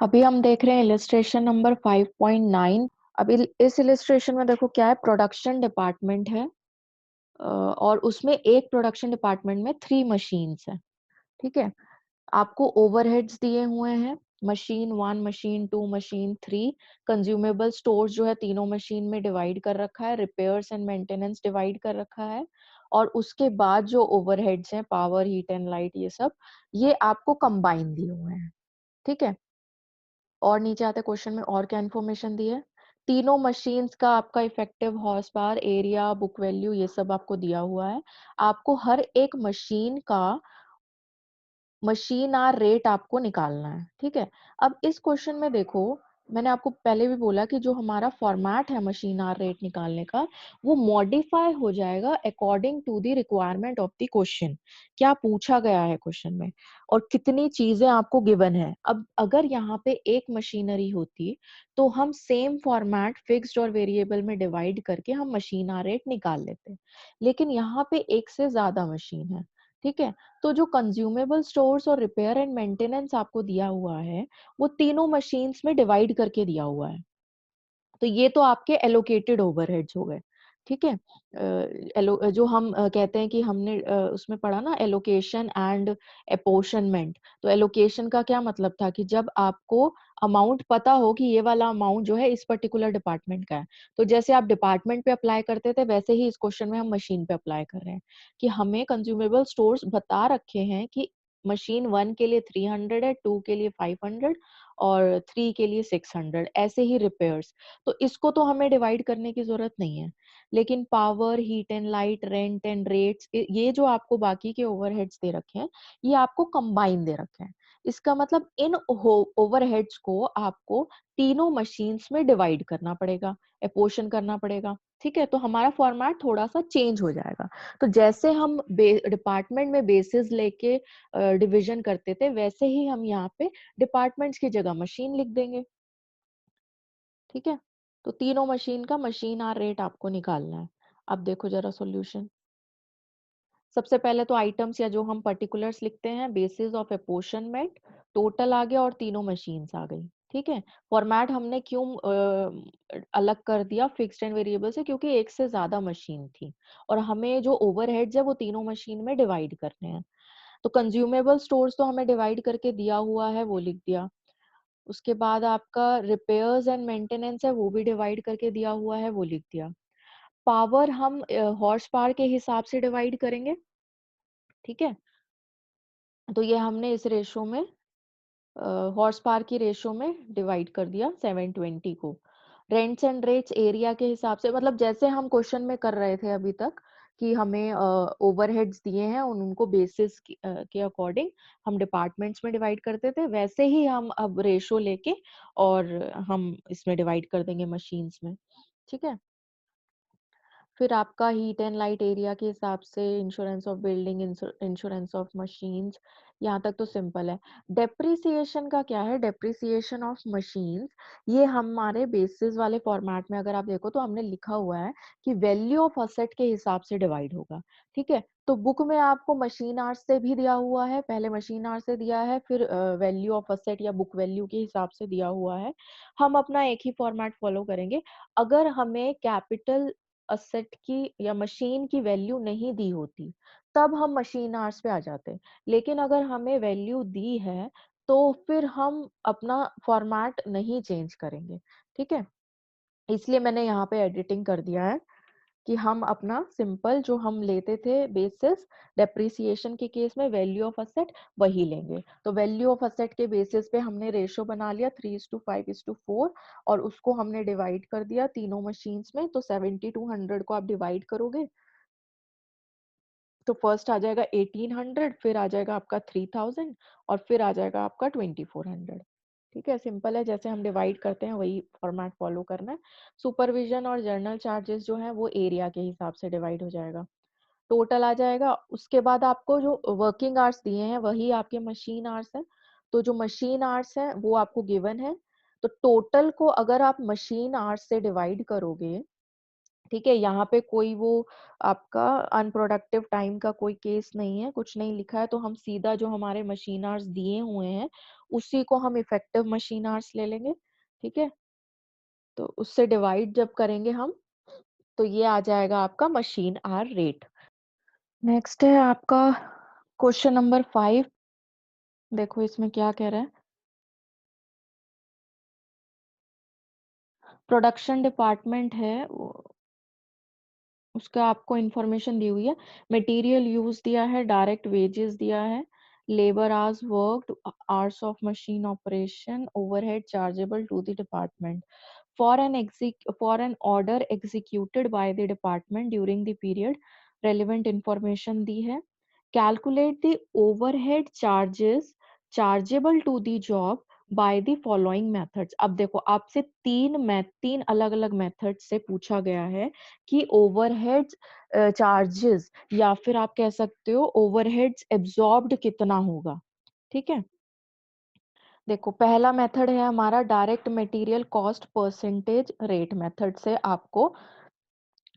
अभी हम देख रहे हैं इलिस्ट्रेशन नंबर 5.9। अब इस इलिस्ट्रेशन में देखो क्या है, प्रोडक्शन डिपार्टमेंट है और उसमें एक प्रोडक्शन डिपार्टमेंट में 3 मशीन्स है। ठीक है, आपको ओवरहेड्स दिए हुए हैं, machine 1, machine 2, machine 3। Consumable stores जो है तीनों मशीन में डिवाइड कर रखा है, रिपेयर्स एंड मेंटेनेंस डिवाइड कर रखा है, और उसके बाद जो ओवरहेड्स हैं, पावर, हीट एंड लाइट, ये सब ये आपको कंबाइन दिए हुए हैं। ठीक है, और नीचे आते क्वेश्चन में और क्या इन्फॉर्मेशन दी है। तीनों मशीन्स का आपका effective horse power, area, book value, ये सब आपको दिया हुआ है। आपको हर एक मशीन का मशीन आर रेट आपको निकालना है। ठीक है, अब इस क्वेश्चन में देखो, मैंने आपको पहले भी बोला कि जो हमारा फॉर्मेट है मशीन आर रेट निकालने का, वो मॉडिफाई हो जाएगा according to the requirement of the question. क्या पूछा गया है क्वेश्चन में और कितनी चीजें आपको गिवन है। अब अगर यहाँ पे एक मशीनरी होती तो हम सेम फॉर्मेट फिक्स्ड और वेरिएबल में डिवाइड करके हम मशीन आर रेट निकाल लेते, लेकिन यहाँ पे एक से ज्यादा मशीन है। ठीक है, तो जो कंज्यूमेबल स्टोर्स और रिपेयर एंड मेंटेनेंस आपको दिया हुआ है, वो तीनों मशीन्स में डिवाइड करके दिया हुआ है। तो ये तो आपके एलोकेटेड ओवरहेड्स हो गए। ठीक है, जो हम कहते हैं कि हमने उसमें पढ़ा ना, एलोकेशन एंड एपोर्शनमेंट। तो एलोकेशन का क्या मतलब था कि जब आपको अमाउंट पता हो कि ये वाला अमाउंट जो है इस पर्टिकुलर डिपार्टमेंट का है, तो जैसे आप डिपार्टमेंट पे अप्लाई करते थे वैसे ही इस क्वेश्चन में हम मशीन पे अप्लाई कर रहे हैं कि हमें कंज्यूमेबल स्टोर्स बता रखे हैं कि मशीन 1 के लिए 300 है, 2 के लिए 500 और 3 के लिए 600, ऐसे ही रिपेयर्स। तो इसको तो हमें डिवाइड करने की जरूरत नहीं है, लेकिन power, heat and light, rent and rates, ये जो आपको बाकी के ओवरहेड्स दे रखे हैं, ये आपको कंबाइन दे रखे हैं। इसका मतलब इन ओवरहेड्स को आपको तीनों मशीन्स में डिवाइड करना पड़ेगा, एपोर्शन करना पड़ेगा। ठीक है, तो हमारा फॉर्मेट थोड़ा सा चेंज हो जाएगा। तो जैसे हम डिपार्टमेंट में बेसिस लेके डिवीजन करते थे, वैसे ही हम यहाँ पे डिपार्टमेंट्स की जगह मशीन लिख देंगे। ठीक है, तो तीनों मशीन का मशीन आर रेट आपको निकालना है। अब देखो जरा सॉल्यूशन। सबसे पहले तो आइटम्स या जो हम पर्टिकुलर्स लिखते हैं, बेसिस ऑफ अपोर्शनमेंट, टोटल आ गया और तीनों मशीन्स आ गई। ठीक है, फॉर्मेट हमने क्यों अलग कर दिया फिक्स्ड एंड वेरिएबल से, क्योंकि एक से ज्यादा मशीन थी और हमें जो ओवरहेड्स है वो तीनों मशीन में डिवाइड करने हैं। तो कंज्यूमेबल स्टोर्स तो हमें डिवाइड करके दिया हुआ है, वो लिख दिया। उसके बाद आपका रिपेयर्स एंड मेंटेनेंस है, वो भी डिवाइड करके दिया हुआ है, वो लिख दिया। पावर हम हॉर्स पावर के हिसाब से डिवाइड करेंगे। ठीक है, तो ये हमने इस रेशो में हॉर्स पावर की रेशो में डिवाइड कर दिया 720 को। रेंट्स एंड रेट्स एरिया के हिसाब से, मतलब जैसे हम क्वेश्चन में कर रहे थे अभी तक कि हमें ओवरहेड्स दिए हैं उनको बेसिस के अकॉर्डिंग हम डिपार्टमेंट्स में डिवाइड करते थे, वैसे ही हम अब रेशो लेके और हम इसमें डिवाइड कर देंगे मशीन्स में। ठीक है, फिर आपका हीट एंड लाइट एरिया के हिसाब से, insurance of building, insurance of machines, यहाँ तक तो सिंपल है। डेप्रिसिएशन का क्या है, डेप्रिसिएशन ऑफ मशीन्स, ये हमारे बेसिस वाले फॉर्मेट में अगर आप देखो तो हमने लिखा हुआ है कि वैल्यू ऑफ असेट के हिसाब से डिवाइड होगा। ठीक है, तो बुक में आपको मशीन आवर्स से भी दिया हुआ है, पहले मशीन आवर्स से दिया है, फिर वैल्यू ऑफ असेट या बुक वैल्यू के हिसाब से दिया हुआ है। हम अपना एक ही फॉर्मेट फॉलो करेंगे। अगर हमें कैपिटल असेट की या मशीन की वैल्यू नहीं दी होती तब हम मशीन आवर्स पे आ जाते, लेकिन अगर हमें वैल्यू दी है तो फिर हम अपना फॉर्मेट नहीं चेंज करेंगे। ठीक है, इसलिए मैंने यहाँ पे एडिटिंग कर दिया है कि हम अपना सिंपल जो हम लेते थे बेसिस डेप्रिसिएशन के केस में वैल्यू ऑफ असेट वही लेंगे। तो वैल्यू ऑफ असेट के बेसिस पे हमने रेशो बना लिया 3:5:4 और उसको हमने डिवाइड कर दिया तीनों मशीन्स में। तो 7200 को आप डिवाइड करोगे तो फर्स्ट आ जाएगा 1800, फिर आ जाएगा आपका 3000 और फिर आ जाएगा आपका 2400। ठीक है, सिंपल है, जैसे हम डिवाइड करते हैं वही फॉर्मेट फॉलो करना है। सुपरविजन और जर्नल चार्जेस जो है वो एरिया के हिसाब से डिवाइड हो जाएगा, टोटल आ जाएगा। उसके बाद आपको जो वर्किंग आवर्स दिए हैं वही आपके मशीन आवर्स हैं। तो जो मशीन आवर्स हैं वो आपको गिवन है, तो टोटल को अगर आप मशीन आवर्स से डिवाइड करोगे, ठीक है, यहाँ पे कोई वो आपका अनप्रोडक्टिव टाइम का कोई केस नहीं है, कुछ नहीं लिखा है, तो हम सीधा जो हमारे मशीन आवर्स दिए हुए हैं उसी को हम इफेक्टिव मशीन आवर्स ले लेंगे, ठीक है। तो उससे डिवाइड जब करेंगे हम, तो ये आ जाएगा आपका मशीन आवर रेट। नेक्स्ट है आपका क्वेश्चन नंबर 5। देखो इसमें क्या कह रहा है। प्रोडक्शन डिपार्टमेंट है, उसका आपको इंफॉर्मेशन दी हुई है। मटेरियल यूज दिया है, डायरेक्ट वेजेस दिया है, labour hours worked, hours of machine operation, overhead chargeable to the department for an order executed by the department during the period, relevant information दी है। Calculate the overhead charges chargeable to the job by the following methods। अब देखो आपसे तीन अलग अलग method से पूछा गया है कि ओवरहेड चार्जेस या फिर आप कह सकते हो ओवरहेड्स एब्जॉर्ब्ड कितना होगा, ठीक है। देखो पहला मेथड है हमारा direct material cost percentage rate method से आपको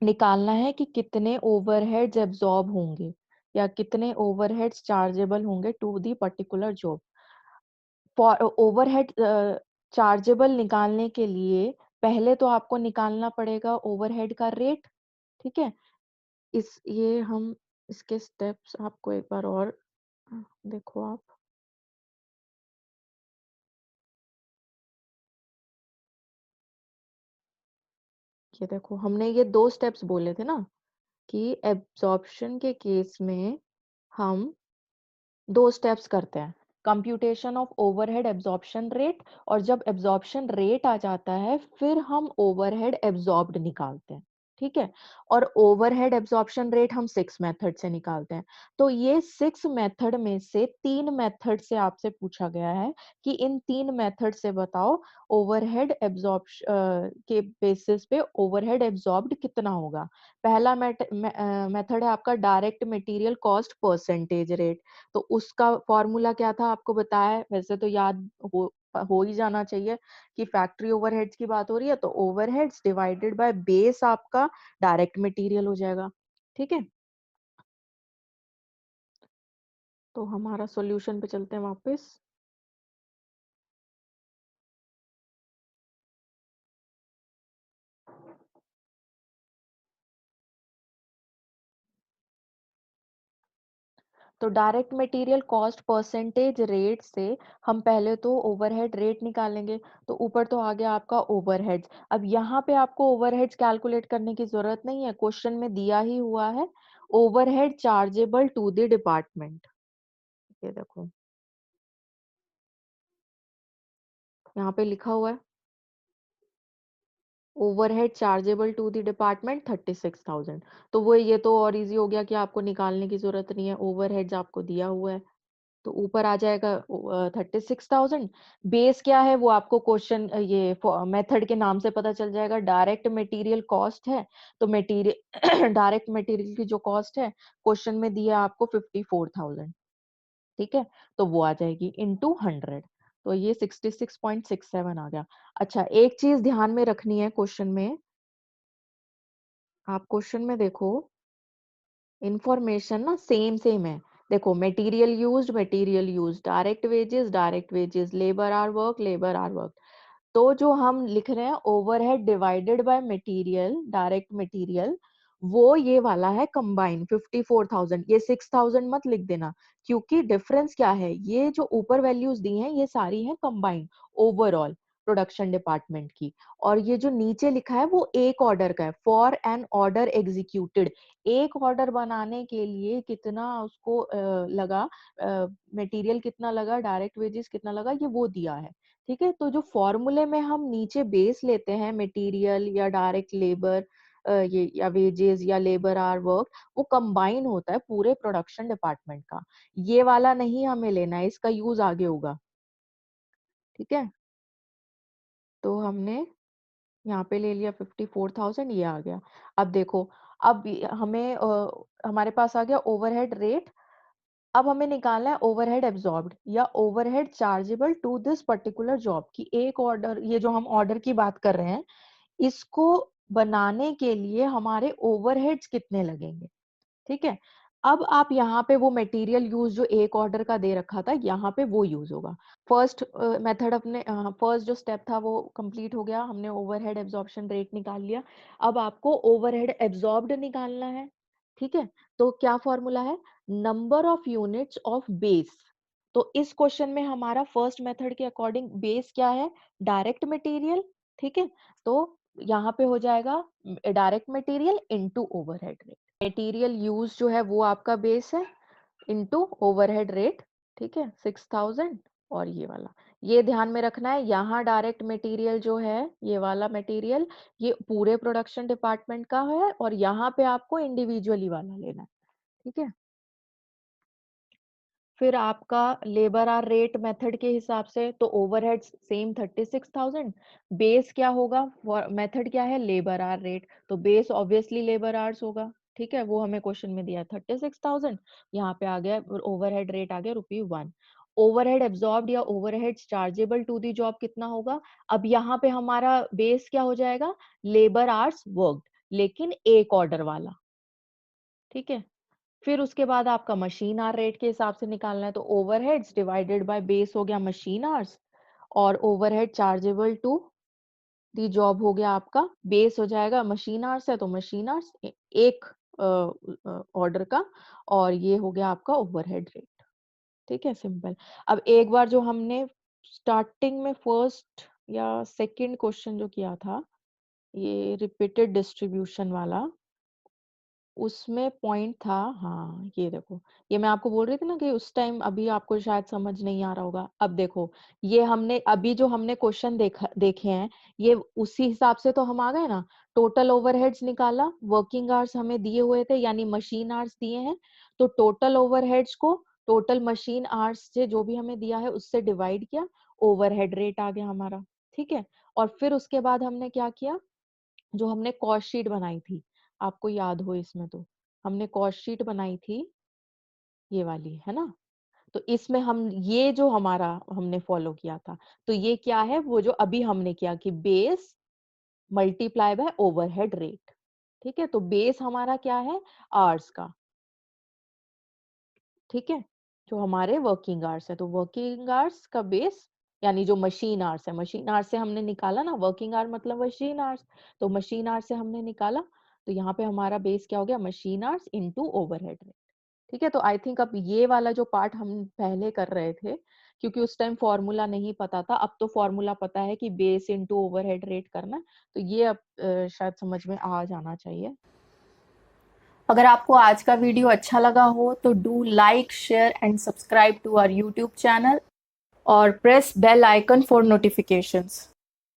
निकालना है कि कितने ओवरहेड्स एब्जॉर्ब होंगे या कितने ओवरहेड्स चार्जेबल होंगे to the particular job. For overhead chargeable निकालने के लिए पहले तो आपको निकालना पड़ेगा ओवरहेड का रेट, ठीक है। इस ये हम इसके स्टेप्स आपको एक बार और देखो आप, ये देखो हमने ये दो स्टेप्स बोले थे ना कि एब्जॉर्प्शन के केस में हम दो स्टेप्स करते हैं, computation of overhead absorption rate, और जब एब्जॉर्प्शन रेट आ जाता है फिर हम ओवरहेड एब्जॉर्ब्ड निकालते हैं, ठीक है। और ओवरहेड एब्जॉर्प्शन रेट हम 6 मेथड से निकालते हैं। तो ये 6 मेथड में से 3 मेथड से आपसे पूछा गया है कि इन 3 मेथड से बताओ ओवरहेड एब्जॉर्प्शन के बेसिस पे ओवरहेड एब्जॉर्ब्ड कितना होगा। पहला मेथड है आपका direct material cost percentage rate. तो उसका फॉर्मूला क्या था आपको बताया है, वैसे तो याद हो ही जाना चाहिए कि फैक्ट्री ओवरहेड्स की बात हो रही है तो ओवरहेड्स डिवाइडेड बाय बेस आपका डायरेक्ट मटेरियल हो जाएगा, ठीक है। तो हमारा सॉल्यूशन पे चलते हैं वापस। तो direct material cost percentage rate से हम पहले तो ओवरहेड रेट निकालेंगे। तो ऊपर तो आ गया आपका ओवरहेड्स। अब यहाँ पे आपको ओवरहेड्स कैलकुलेट करने की जरूरत नहीं है, क्वेश्चन में दिया ही हुआ है overhead chargeable to the department. ये देखो यहाँ पे लिखा हुआ है overhead chargeable to the department 36,000। तो वो ये तो और इजी हो गया कि आपको निकालने की जरूरत नहीं है, ओवरहेड्स आपको दिया हुआ है। तो ऊपर आ जाएगा 36,000। बेस क्या है वो आपको क्वेश्चन ये मेथड के नाम से पता चल जाएगा, डायरेक्ट मटेरियल कॉस्ट है। तो मटेरियल डायरेक्ट मटेरियल की जो कॉस्ट है क्वेश्चन में दिया आपको 54,000, ठीक है। तो वो आ जाएगी इनटू 100। तो ये 66.67 आ गया। अच्छा एक चीज ध्यान में रखनी है क्वेश्चन में, आप क्वेश्चन में देखो इंफॉर्मेशन ना सेम सेम है। देखो material used, direct wages, labour are work. तो जो हम लिख रहे हैं overhead divided by material, direct material, वो ये वाला है कंबाइन 54,000। ये 6,000 मत लिख देना, क्योंकि डिफरेंस क्या है, ये जो ऊपर वैल्यूज दी हैं ये सारी हैं कंबाइन ओवरऑल प्रोडक्शन डिपार्टमेंट की। और ये जो नीचे लिखा है वो एक ऑर्डर का है, फॉर एन ऑर्डर एग्जीक्यूटेड। एक ऑर्डर बनाने के लिए कितना उसको लगा, मटेरियल कितना लगा, डायरेक्ट वेजेस कितना लगा, ये वो दिया है, ठीक है। तो जो फॉर्मूले में हम नीचे बेस लेते हैं मटेरियल या डायरेक्ट लेबर ये या वेजेस या लेबर आवर वर्क, वो कंबाइन होता है पूरे प्रोडक्शन डिपार्टमेंट का। ये वाला नहीं हमें लेना है, इसका यूज आगे होगा, ठीक है। तो हमने यहाँ पे ले लिया 54,000, ये आ गया। अब देखो, अब हमें हमारे पास आ गया ओवरहेड रेट। अब हमें निकालना है ओवरहेड एब्जॉर्ब्ड या overhead chargeable to this particular job की एक ऑर्डर, ये जो हम ऑर्डर की बात कर रहे हैं इसको बनाने के लिए हमारे ओवरहेड्स कितने लगेंगे, ठीक है। अब आप यहाँ पे वो मटेरियल यूज जो एक ऑर्डर का दे रखा था, यहाँ पे वो यूज होगा। फर्स्ट मेथड अपने फर्स्ट जो स्टेप था वो कंप्लीट हो गया, हमने ओवरहेड एब्जॉर्प्शन रेट निकाल लिया। अब आपको ओवरहेड एब्जॉर्ब्ड निकालना है, ठीक है। तो क्या फॉर्मूला है, number of units of base. तो इस क्वेश्चन में हमारा फर्स्ट मेथड के अकॉर्डिंग बेस क्या है, डायरेक्ट मटेरियल, ठीक है। तो यहाँ पे हो जाएगा direct material into overhead rate. Material use जो है वो आपका बेस है इनटू ओवरहेड रेट, ठीक है, 6000। और ये वाला, ये ध्यान में रखना है, यहाँ डायरेक्ट मटेरियल जो है ये वाला मटेरियल ये पूरे प्रोडक्शन डिपार्टमेंट का है, और यहाँ पे आपको इंडिविजुअली वाला लेना है, ठीक है। फिर आपका लेबर आर रेट मेथड के हिसाब से तो ओवरहेड सेम 36,000। बेस क्या होगा, मेथड क्या है, लेबर आर रेट, तो बेस ऑब्वियसली लेबर आवर्स होगा, ठीक है। वो हमें क्वेश्चन में दिया 36,000, यहाँ पे आ गया ओवरहेड रेट आ गया ₹1। ओवरहेड एब्जॉर्ब्ड या overhead chargeable to the job कितना होगा, अब यहाँ पे हमारा बेस क्या हो जाएगा, लेबर आवर्स वर्कड, लेकिन एक ऑर्डर वाला, ठीक है। फिर उसके बाद आपका मशीन आवर रेट के हिसाब से निकालना है, तो ओवरहेड्स डिवाइडेड बाय बेस हो गया मशीन आवर्स, और overhead chargeable to the job हो गया आपका, बेस हो जाएगा मशीन आवर्स है तो मशीन आवर्स एक ऑर्डर का, और ये हो गया आपका ओवरहेड रेट, ठीक है, सिंपल। अब एक बार जो हमने स्टार्टिंग में फर्स्ट या सेकंड क्वेश्चन जो किया था, ये रिपीटेड डिस्ट्रीब्यूशन वाला, उसमें पॉइंट था, हाँ ये देखो, ये मैं आपको बोल रही थी ना कि उस टाइम अभी आपको शायद समझ नहीं आ रहा होगा। अब देखो, ये हमने अभी जो हमने क्वेश्चन देखे हैं, ये उसी हिसाब से तो हम आ गए ना। टोटल ओवरहेड्स निकाला, वर्किंग आवर्स हमें दिए हुए थे यानी मशीन आवर्स दिए हैं, तो टोटल ओवरहेड्स को टोटल मशीन आवर्स से जो भी हमें दिया है उससे डिवाइड किया, ओवरहेड रेट आ गया हमारा, ठीक है। और फिर उसके बाद हमने क्या किया, जो हमने कॉस्ट शीट बनाई थी, आपको याद हो इसमें, तो हमने कॉस्ट शीट बनाई थी ये वाली, है ना। तो इसमें हम ये जो हमारा हमने फॉलो किया था, तो ये क्या है, वो जो अभी हमने किया कि base multiply by overhead rate, ठीक है। तो बेस हमारा क्या है, आवर्स का, ठीक है, जो हमारे वर्किंग आवर्स है, तो वर्किंग आवर्स का बेस यानी जो मशीन आवर्स है, मशीन आवर्स से हमने निकाला ना, वर्किंग आवर मतलब मशीन आवर्स, तो मशीन आवर्स से हमने निकाला, तो यहाँ पे हमारा बेस क्या हो गया, machine hours into overhead rate, ठीक है। तो आई थिंक अब ये वाला जो पार्ट हम पहले कर रहे थे, क्योंकि उस टाइम फॉर्मूला नहीं पता था, अब तो फॉर्मूला पता है कि बेस इनटू ओवरहेड रेट करना, तो ये अब शायद समझ में आ जाना चाहिए। अगर आपको आज का वीडियो अच्छा लगा हो तो do like, share and subscribe to our YouTube channel और press bell icon for notifications.